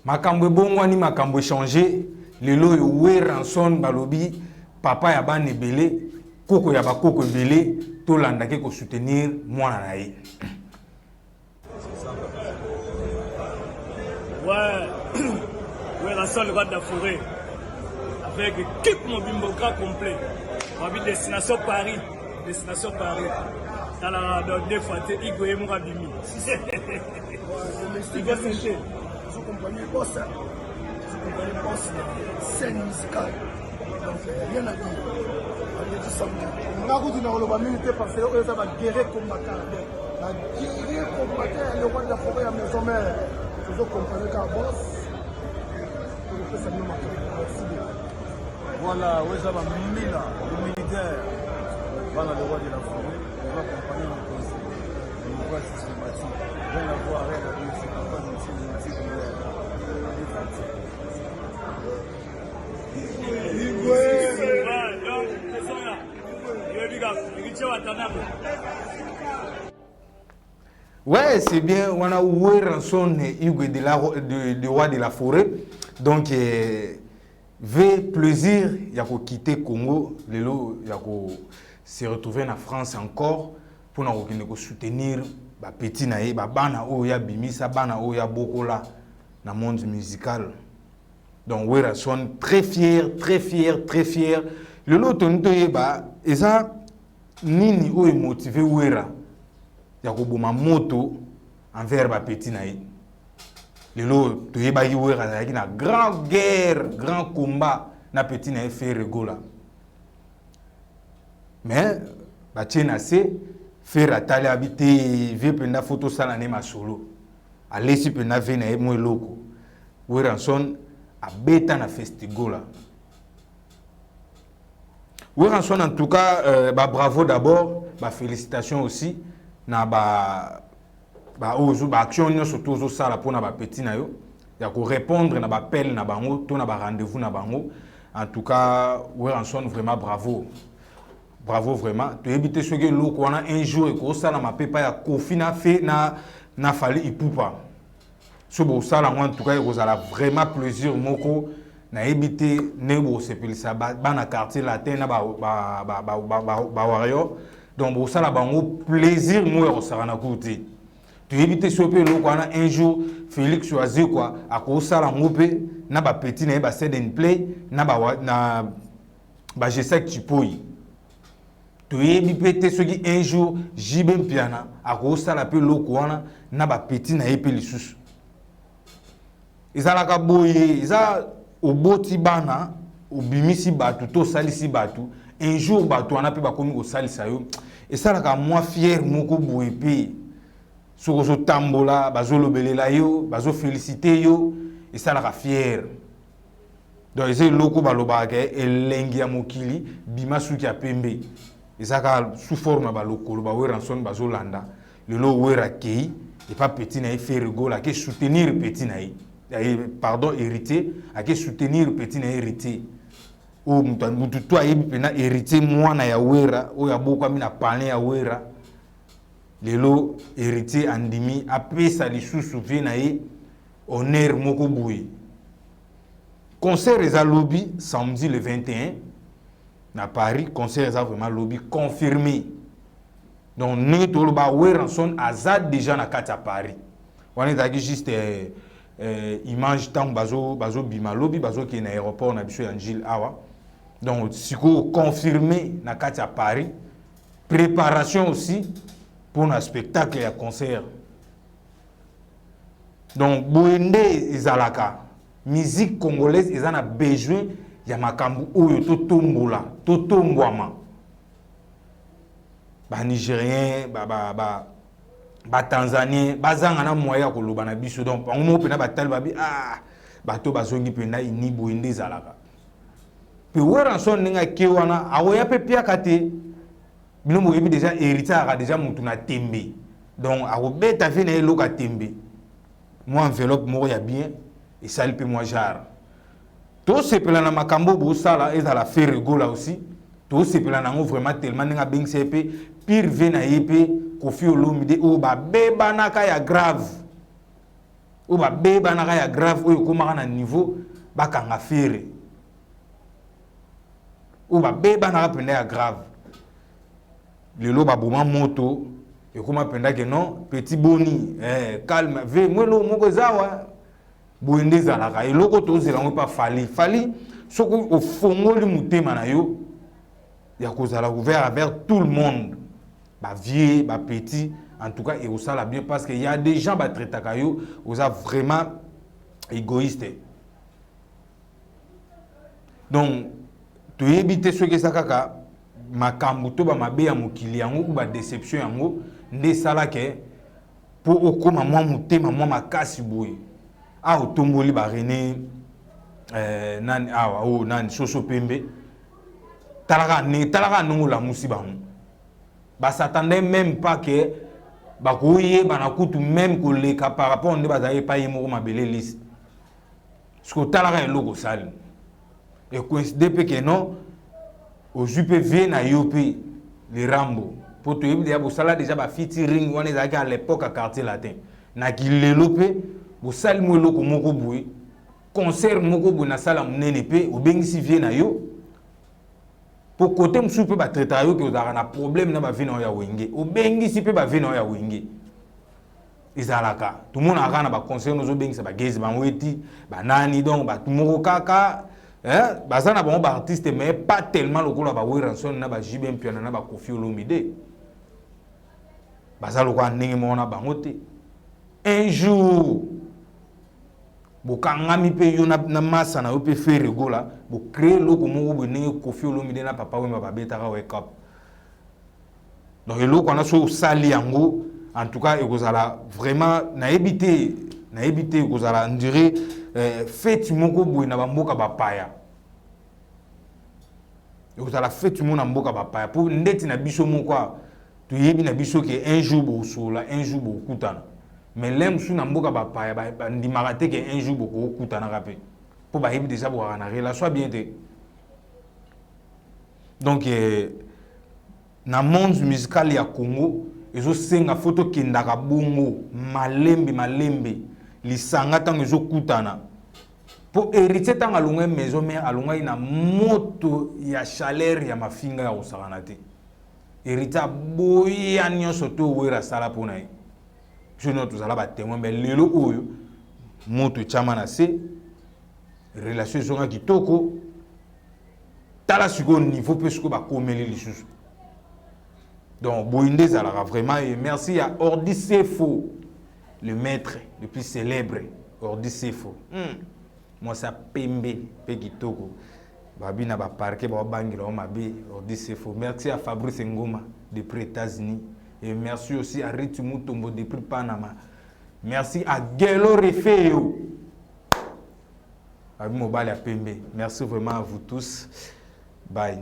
makambo bongwani makambo changer lelo we ranson balobi papa ya ba nebele koko ya ba koko ebele to landa ke ko soutenir mwana na ye. Ouais, ouais, la seule loi de la forêt avec équipe Mobimboka complet. On va destination Paris, destination Paris. Dans la deux fois, Igo et Mourabimi. Je compagnie boss, je compagnie boss, scène musicale. Donc rien à dire. On dit ça. On a dit dans le bas militaire parce que eux ça va guérir combattant. La guérir combattant le roi de la forêt à maison mère. Je compagnie car boss. Je fais ça nous merci. Voilà, oui ça va Mila, le militaire. Voilà le roi de la forêt. On va accompagner le conseil. On voit systématique. Rien à voir, rien à dire. C'est pas une systématique. Ouais, c'est bien. On a ouvert un son Hugo de roi de la forêt. Donc, veut plaisir, il y a quitter Congo, il y a se retrouver en France encore pour nous soutenir les petits naïs, les bana oya bimisa, bana oya bokola dans le monde musical. Donc, oui, ils sont très fiers, très fiers, très fiers. Le lot et ça, nini ou motivé ouera. Il y a une moto envers les petits naïs. Le lot il y a une grande guerre, grand combat na petit naïs fait rigola. Mais, batien assez, faire atali habiter, ver penda photo sala ne ma solo. Aller si penda vena e mo loko. Oui, ranson a beta na festigola. Oui, ranson en tout cas, bravo d'abord, félicitations aussi. Na action nyo surtout zo sala pour na ba petit na yo. Ya ko répondre na ba appel na bango, to na ba rendez-vous na bango. En tout cas, oui, ranson vraiment bravo. Bravo vraiment. Tu évites ce que l'eau qu'on a un jour et qu'on s'en a ma pépa ya kofi na fait na fallu y poupa. Ce beau ça là en tout cas vous a vraiment plaisir moko na éviter nebo c'est plus ça na quartier latin na ba wario donc beau ça là bango plaisir moi on sera na côté. Tu évites ce que l'eau qu'on a un jour Félix choisi quoi à cause ça là ngopé na ba petit na ba set and play na ba je sais que tu peux tu es pété ce qui un jour jibem piana à cause ça la peu lokoana na ba petit na épé lisusu ezala ka boye eza oboti bana obimisi batu to salisi batu un jour batu ana pe ba komi ko salisa yo et ça la ka moi fier moko boye pe soko so tambola bazo lobelela yo bazo féliciter yo et ça la ka fier donc c'est loko baloba ke elengi ya mokili bima suki ya pembe. Et ça sous forme ba lokolo ba weranson bazo landa le lo wera kei et pas petit na fait rigola que soutenir petit na pardon héritier à que soutenir petit na héritier o mutu toi pena héritier moi na ya wera o ya boko mi na parler ya wera le lo héritier andimi apesa lisusu vie na honneur moko boui concert eza lobby samedi le 21 à Paris, concert a vraiment lobby confirmé. Donc, nous, tout le monde a déjà na à Paris. On est juste image tant bazo bima lobby bazo qui est dans l'aéroport na biso Angil Awa. Donc, si vous confirmé na à Paris, préparation aussi pour un spectacle et un concert. Donc, Boende ezalaka musique congolaise ils en a besoin. Il y a makambu oyo to tombola to tombwama ba nigérien ba tanzanien bazanga na moya ko loba na biso donc bango pena batal babi bato bazongi pena ini boinde zalaka pe wera son ninga kiwana awoya pe pia kate bino mo yebi déjà héritage a déjà mutu na tembe donc a robeta fe na eloka tembe moi enveloppe mo ya bien et ça le peut moi jar. Tout ce que la makambo bosala est à la faire rigola aussi. Tout ce que la nango vraiment tellement n'enga bing CP pire vena épée Kofi Olomide o ba beba naka ya grave. ou ba beba na ya grave ou komaka na niveau bakanga fere ou ba beba na penda ya grave lelo ba boma moto et comment penda que non petit boni calme ve mwelo moko zawa boende zalaka eloko tozela ngo pa fali soko au fongoli mutema na yo ya kozala ouvert vers tout le monde ba vieux ba petit. En tout cas, et au ça bien parce qu'il y a des gens qui traitent kayo, vous êtes vraiment égoïste. Donc, tu évites ce que ça kaka, ma kambuto ba mabe ya mukili yango ou ba déception yango, nde sala ke pour okoma moi mutema moi makasi boy. Ah otomboli ba René nani nani Soso Pembe. Talaka nongo la musiba. Ba s'attendait même pas que bakoye banakutu même koleka par rapport on bazaye pa yemo mabele liste ce que talaka eloko sali et coïncide pe que non au jupe vie na yope les Rambo pour te yeba bo sala déjà ba featuring on ezaki à l'époque à quartier latin na kilelo pe bo sali mo eloko moko boui concert moko boui na sala munene pe obengisi vie na yo pour côté monsieur peut traiter yo que vous avez un problème na ba vie na ya wenge obengi si peut ba vie na ya wenge izalaka tout le monde a ba conseil nos obengi ça ba gezi ba weti ba nani donc ba tumoko kaka ba ça na ba artiste mais pas tellement le ko ba we ranson na ba jibem piano na ba Koffi Olomide ba ça le ko ndenge mo na bango te un jour bokangami pe yo na masa na yo pe faire gola bo créer loko moko bo ndenge Koffi Olomide na papa wemba babetaka wake up donc eloko na so sali yango en tout cas ekozala vraiment na éviter ekozala on dirait fête moko bo na bamboka bapaya ekozala fête moko na mboka bapaya pour ndeti na biso moko tu yebi na biso ke un jour bo sola un jour bo kutana. Mais l'aime sous n'amboka bapaya ndimaka que un jour beaucoup kutana rapé pour ba yebi déjà pour na relation bien te donc na monde musical ya Congo ezo senga photo kendaka bongo malembe lisanga tango ezo kutana pour hériter tango alunga maison mais alunga ina moto ya chaleur ya mafinga ya osakana te hériter boya nyonso to wera sala pona ye je ne tous allons témoin mais lelo oyo moto chama na se relation zonga kitoko tala siko niveau pe siko ba komeli lisusu donc boinde zalaka vraiment et merci à Ordi Sefo le maître le plus célèbre Ordi Sefo moi ça Pembe pe kitoko babi na ba parquet ba bangila o mabe Ordi Sefo merci à Fabrice Ngoma depuis États-Unis. Et merci aussi à Ritu Mutombo depuis Panama. Merci à Gelo Refeo. Merci vraiment à vous tous. Bye.